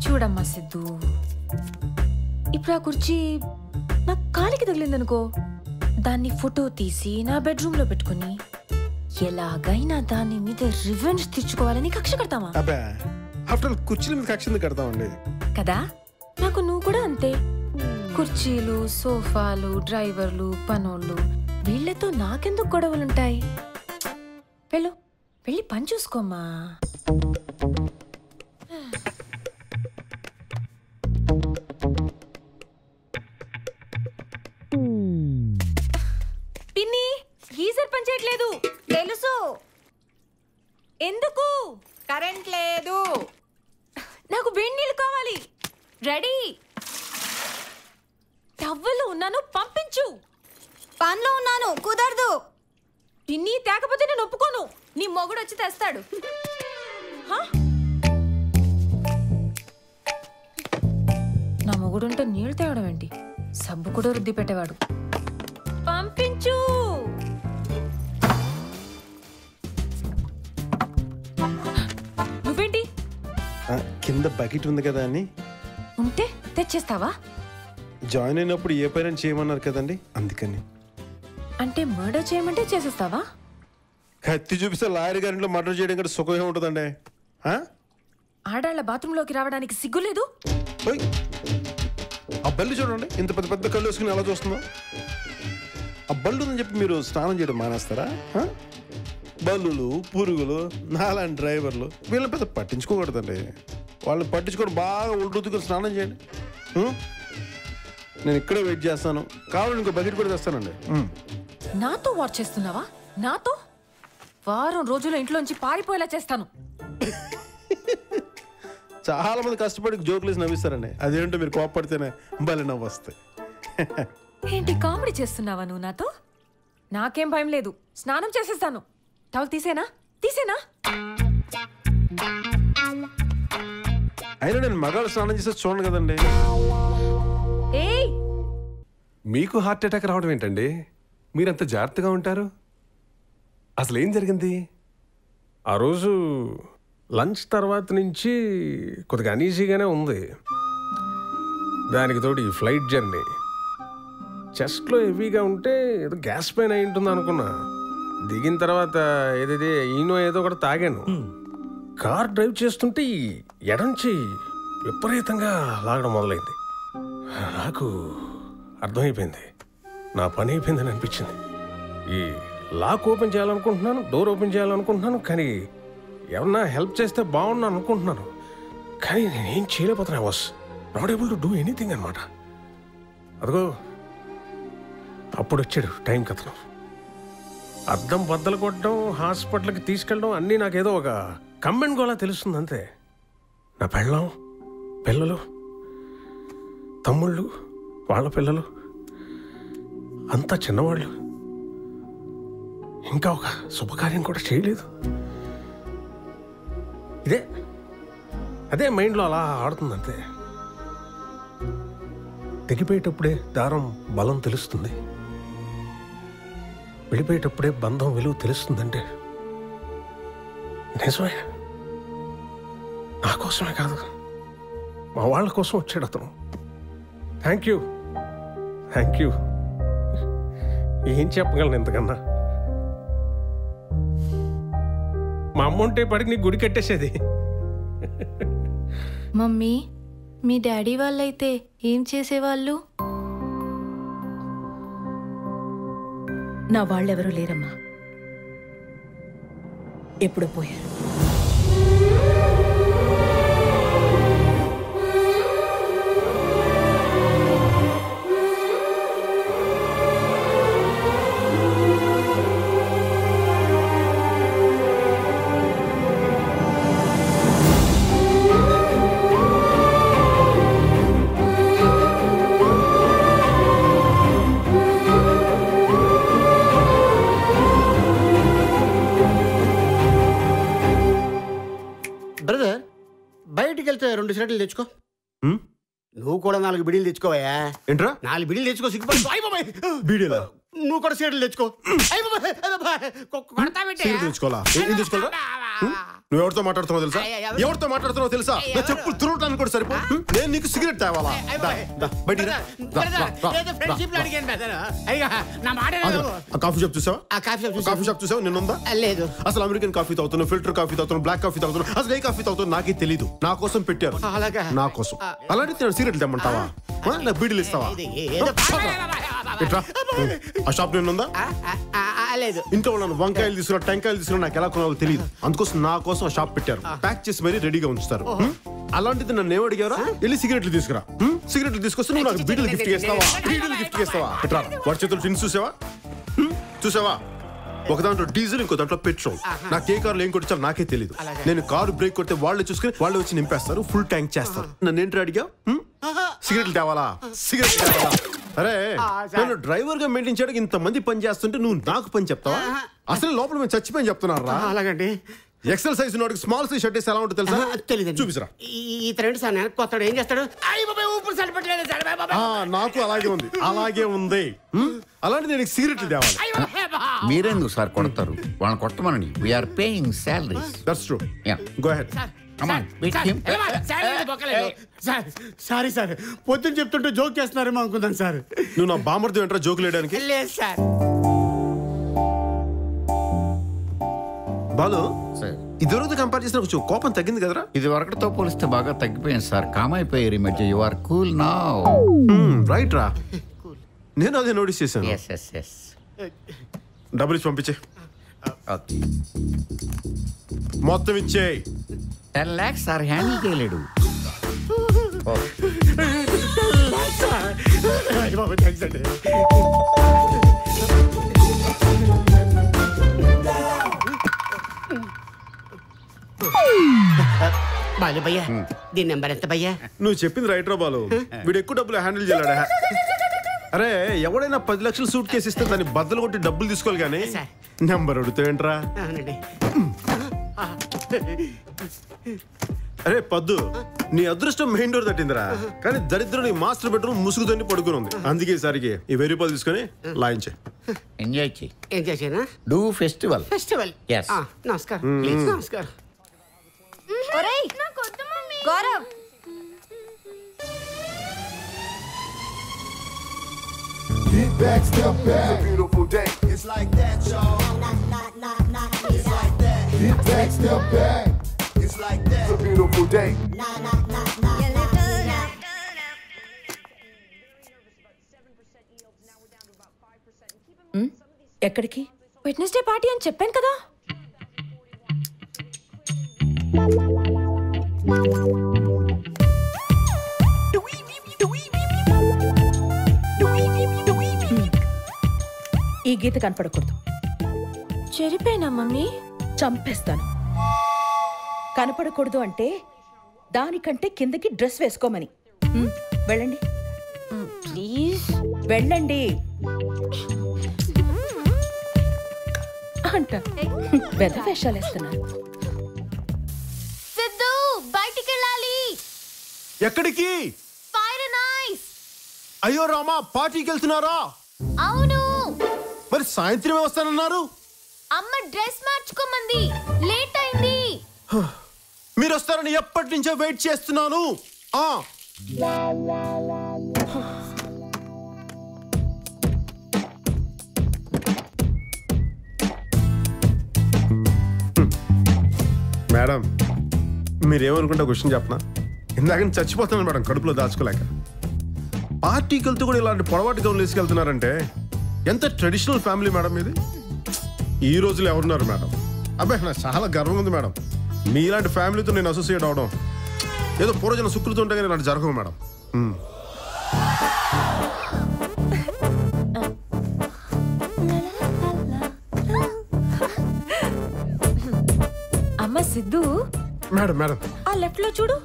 చూడమ్మా సిద్ధు, ఇప్పుడు ఆ కుర్చీ నా కాలికి తగిలిందనుకో, దాన్ని ఫోటో తీసి నా బెడ్రూమ్ లో పెట్టుకుని ఎలాగైనా దాని మీద రివెంజ్ తీర్చుకోవాలని కక్ష కడతామా? కుర్చీల మీద కక్ష కడతామండి కదా. నాకు నువ్వు కూడా అంతే. కుర్చీలు, సోఫాలు, డ్రైవర్లు, పనోళ్ళు, వీళ్లతో నాకెందుకు గొడవలుంటాయి? వెళ్ళి పని చూసుకోమ్మా. పిన్ని, గీజర్ పని చేయట్లేదు. తెలుసు. ఎందుకు? కరెంట్ లేదు. నాకు వేడి నీళ్ళు కావాలి. రెడీ. టవ్వలో ఉన్నాను, పంపించు. పనిలో ఉన్నాను, కుదరదు. పిన్ని తేకపోతే నేను ఒప్పుకోను. నీ మొగుడు వచ్చి తెస్తాడు. నా మొగుడుంటే నీళ్ళు తేవడం ఏంటి? సబ్బు కూడా రుద్ది పెట్టేవాడు. పంపించు. నువ్వేంటి? కింద బకెట్ ఉంది కదా అని. ఉంటే తెచ్చేస్తావా? జాయిన్ అయినప్పుడు ఏ పేరెంట్ చేయమన్నారు కదండి, అందుకని. అంటే మర్డర్ చేయమంటే చేసేస్తావా? కత్తి చూపిస్తే లాయర్ గారింట్లో మర్డర్ చేయడం కంటే సుఖమే ఉంటుందండి. ఆడాళ్ళ బాత్రూంలోకి రావడానికి సిగ్గులేదు? ఆ బల్లి చూడండి, ఇంత పెద్ద పెద్ద కళ్ళు వేసుకుని ఎలా చూస్తుందో. ఆ బల్లు ఉందని చెప్పి మీరు స్నానం చేయడం మానేస్తారా? బల్లులు, పురుగులు, నాలాంటి డ్రైవర్లు వీళ్ళని పెద్ద పట్టించుకోకూడదండి. వాళ్ళని పట్టించుకొని బాగా ఉల్లుతుకుని స్నానం చేయండి. నేను ఇక్కడే వెయిట్ చేస్తాను. కావాలని ఇంకో బకెట్ కూడా తెస్తానండి. నాతో వాచ్ చేస్తున్నావా? నాతో వారం రోజుల్లో ఇంట్లోంచి పారిపోయేలా చేస్తాను. చాలా మంది కష్టపడి జోకులు వేసి నవ్విస్తారండి. అదేంటో మీరు కోపడితేనే భలే నవ్వు వస్తాయి. ఏంటి కామెడీ చేస్తున్నావా నువ్వు నాతో? నాకేం భయం లేదు, స్నానం చేసేస్తాను. టవల్ తీసేనా? అయినా నేను మగాళ్ళు స్నానం చేస్తే చూడండి కదండి. మీకు హార్ట్ అటాక్ రావడం ఏంటండి? మీరంత జాగ్రత్తగా ఉంటారు. అసలు ఏం జరిగింది? ఆ రోజు లంచ్ తర్వాత నుంచి కొద్దిగా అనీజీగానే ఉంది. దానికి తోడు ఈ ఫ్లైట్ జర్నీ, చెస్ట్లో హెవీగా ఉంటే ఏదో గ్యాస్ పైన అయి ఉంటుంది అనుకున్నా. దిగిన తర్వాత ఈనో ఏదో ఒకటి తాగాను. కార్ డ్రైవ్ చేస్తుంటే ఈ ఎడంచి విపరీతంగా లాగడం మొదలైంది. నాకు అర్థమైపోయింది, నా పని అయిపోయిందని అనిపించింది. ఈ లాక్ ఓపెన్ చేయాలనుకుంటున్నాను, డోర్ ఓపెన్ చేయాలనుకుంటున్నాను, కానీ ఎవరన్నా హెల్ప్ చేస్తే బాగున్నా అనుకుంటున్నాను. కానీ నేనేం చేయలేకపోతున్నా. Was not able to do anything అనమాట. అదిగో అప్పుడు వచ్చాడు టైం కథను. అద్దం బద్దలు కొట్టడం, హాస్పిటల్కి తీసుకెళ్ళడం అన్నీ నాకేదో ఒక కంబెండ్ గోలా తెలుస్తుంది అంతే. నా పెళ్ళం, పిల్లలు, తమ్ముళ్ళు, వాళ్ళ పిల్లలు అంతా చిన్నవాళ్ళు. ఇంకా ఒక శుభకార్యం కూడా చేయలేదు. అదే మైండ్లో అలా ఆడుతుందంతే. తెగిపోయేటప్పుడే దారం బలం తెలుస్తుంది, విడిపోయేటప్పుడే బంధం విలువ తెలుస్తుందంటే నిజమే. నా కోసమే కాదు, మా వాళ్ళ కోసం వచ్చాడు అతను. Thank you. ఏం చెప్పగలను ఇంతకన్నా? మా అమ్మ ఉంటే పడికి నీ గుడి కట్టేసేది. మమ్మీ, మీ డాడీ వాళ్ళైతే ఏం చేసేవాళ్ళు? నా వాళ్ళెవరూ లేరమ్మా, ఎప్పుడో పోయారు. బ్రదర్, బయటికి వెళ్తే 2 సిగరెట్లు తెచ్చుకో. నువ్వు కూడా 4 బిడీలు తెచ్చుకోవా. ఏంట్రా? 4 బిడీలు తెచ్చుకో. సిగ్గుపడి బీడీలా? నువ్వు కూడా సిగరెట్లు తెచ్చుకో. తెచ్చుకోవాలా? నువ్వు ఎవరితో మాట్లాడుతున్నావు తెలుసా? ఎవరితో మాట్లాడుతున్నావు తెలుసా? నా చెప్పులు తురవటానికి కూడా సరిపో. నేను నీకు సిగరెట్ తేవాలా? కాఫీ షాప్ చూసావా? కాఫీ షాప్ చూసావా? నిన్నుందా? లేదు. అసలు అమెరికన్ కాఫీ తాగుతున్నావు, ఫిల్టర్ కాఫీ తాగుతున్నావు, బ్లాక్ కాఫీ తాగుతున్నావు, అసలు ఏ కాఫీ తాగుతున్నావు నాకే తెలీదు. నా కోసం పెట్టారు, నా కోసం. అలాంటి నేను సిగరెట్లు తెమ్మంటావా? నాకు బీడీలు ఇస్తావా? ఆ షాప్ నిన్నుందా? లేదు. ఇంట్లో నన్ను వంకాయలు తీసుకున్నా, టెంకాయలు తీసుకున్నా నాకు ఎలా కొనాలో తెలియదు. అందుకోసం నా కోసం ఆ షాప్ పెట్టారు. ప్యాక్ చేసి మరీ రెడీగా ఉంచుతారు. అలాంటిది నన్ను ఏమడిగారా? వెళ్ళి సిగరెట్లు తీసుకురా. సిగరెట్లు తీసుకొస్తే నువ్వు నాకు బీడీలు గిఫ్ట్ చేస్తావా? బీడీలు గిఫ్ట్ చేస్తావా? వాడి చేతులు టిన్స్ చూసావా? చూసావా? ఒక దాంట్లో డీజిల్, ఇంకో దాంట్లో పెట్రోల్. నాకు ఏ కార్లో ఏం కొట్టించాలో నాకే తెలియదు. నేను కారు బ్రేక్ కొడితే వాళ్ళే చూసుకుని వాళ్ళే వచ్చి నింపేస్తారు, ఫుల్ ట్యాంక్ చేస్తారు. నన్ను ఏంటి అడిగా? సిగరెట్లు తేవాలా? సిగరెట్ తేవాలా? అరే నన్ను డ్రైవర్ గా మెయింటైన్ చేయడానికి ఇంతమంది పని చేస్తుంటే నువ్వు నాకు పని చెప్తావా? అసలు లోపల మేము చచ్చిపోయి చెప్తున్నారా? అలాగండి. ఎక్సెల్ సైజ్ నోటికి స్మాల్ సైజ్ షర్ట్ వేసి ఎలా ఉంటుంది తెలుసా? తెలియదు. చూపిసరా. ఈ త్రెండ్ సార్ కొత్తడు ఏం చేస్తాడు? నాకు అలాగే ఉంది, అలాగే ఉంది. అలాంటి నేను సిగరెట్లు తేవాలి. మీరెందుకు సార్ కొడతారు? వాళ్ళని కొట్టమనండి. We are paying salaries. That's true. Go ahead. Sorry sir, పొద్దున్న చెప్తుంటే జోక్ చేస్తున్నారేమో అనుకుంటాను సార్. నువ్వు నా బామర్ది వెంటరా జోకులు వేయడానికి? లేదు సార్. బాలు, ఇదివరకు కంపేర్ చేసిన కొంచెం కోపం తగ్గింది కదరా? ఇది వరకటితో పోలిస్తే బాగా తగ్గిపోయింది సార్. కామ్ అయిపోయారు ఈ మధ్య. You are cool now. Right రా, నేను అదే నోటీస్ చేశాను. డబ్బులు ఇచ్చి పంపించే. మొత్తం ఇచ్చే. 10 lakhs సార్ హ్యాండిల్ చేయలేడు. బాలు భయ్యా, దీని నెంబర్ ఎంత భయ్యా? నువ్వు చెప్పింది రైట్ రా బాలు. వీడు ఎక్కువ డబ్బులు హ్యాండిల్ చేయలేడా? అరే ఎవడైనా 10 లక్షలు సూట్ కేసు ఇస్తే దాన్ని బద్దలు కొట్టి డబ్బులు తీసుకోవాలి కానీ నెంబర్ అడుగుతావేంట్రా? అరే పద్దు, నీ అదృష్టం మెయిన్ డోర్ తట్టిందిరా, కానీ దరిద్రం నీ మాస్టర్ బెడ్రూమ్ ముసుగుదని పడుకుని ఉంది. అందుకే ఈసారికి ఈ 1000 రూపాయలు తీసుకొని లాయించే. ఎంజాయ్ చేయి. ఎంజాయ్ చేయనా? Do festival. Yes. నమస్కారం. నమస్కారం. ఒరేయ్ Gaurav, Get back, step back. It's a beautiful day. It's like that, y'all. It's like that. Get back, step back. It's like that. It's a beautiful day. ఎక్కడికి? Wednesday party అని చెప్పాను కదా. ఈ గీత కనపడకూడదు. చెరిపోయినా mummy? చంపేస్తాను. కనపడకూడదు అంటే దానికంటే కిందకి డ్రెస్ వేసుకోమని. వెళ్ళండి ప్లీజ్, వెళ్ళండి అంట. పెద్ద వేషాలు వేస్తున్నారు. సిద్ధు బయటికి వెళ్ళాలి. ఎక్కడికి? Fire and ice. అయ్యో రామా, పార్టీకి వెళ్తున్నారా? అవును. మరి సాయంత్రమే వస్తానన్నారు. అమ్మ డ్రెస్ మార్చుకోమంది, లేట్ అయింది. మీరు వస్తారని ఎప్పటి నుంచో వెయిట్ చేస్తున్నాను. మేడం, మీరేమనుకుంటే క్వశ్చన్ చెప్పనా? ఇందాక నేను చచ్చిపోతున్నాను మేడం, కడుపులో దాచుకోలేక. పార్టీకి వెళ్తూ కూడా ఇలాంటి పొడవాటి గౌన్లు వేసుకెళ్తున్నారంటే ఎంత ట్రెడిషనల్ ఫ్యామిలీ మేడం ఇది. ఈ రోజులు ఎవరున్నారు మేడం? అబ్బాయి నాకు చాలా గర్వంగా ఉంది మేడం. మీలాంటి ఫ్యామిలీతో నేను అసోసియేట్ అవడం. ఏదో పూర్వజన సుకృతి ఉంటే కానీ ఇలాంటి జరగవు మేడం. అమ్మ సిద్ధు, మేడం మేడం ఆ లెఫ్ట్ లో చూడు.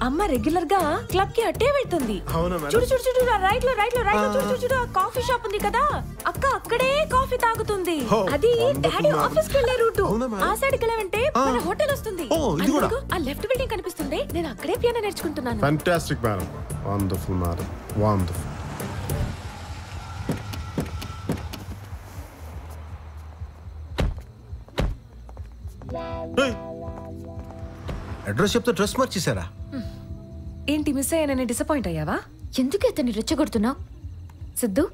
అమ్మ రెగ్యులర్ గా క్లబ్ కి అట్టే వెళ్తుంది. అవునా మేడం? చూడు చూడు చూడు, రైట్ లో రైట్ లో రైట్ లో చూడు చూడు చూడు. ఆ కాఫీ షాప్ ఉంది కదా, అక్క అక్కడే కాఫీ తాగుతుంది. అది డాడీ ఆఫీస్ కి వెళ్ళే రూట్. ఆ సైడ్ కి వెళ్ళామంటే మన హోటల్ వస్తుంది. ఆ లెఫ్ట్ బిల్డింగ్ కనిపిస్తుంది. నేను అక్కడే పియానో నేర్చుకుంటున్నాను. Fantastic madam, wonderful madam, wonderful. Address చెప్తే డ్రెస్ మార్చేశారా? ఏంటి మిస్ అయ్యానని డిసప్పాయింట్ అయ్యావా? ఎందుకు అతన్ని రెచ్చగొడుతున్నావు? సిద్ధు,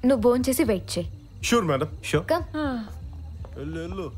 నువ్వు భోంచేసి వెయిట్ చేయి. Sure madam, sure. కమ్. వెళ్ళు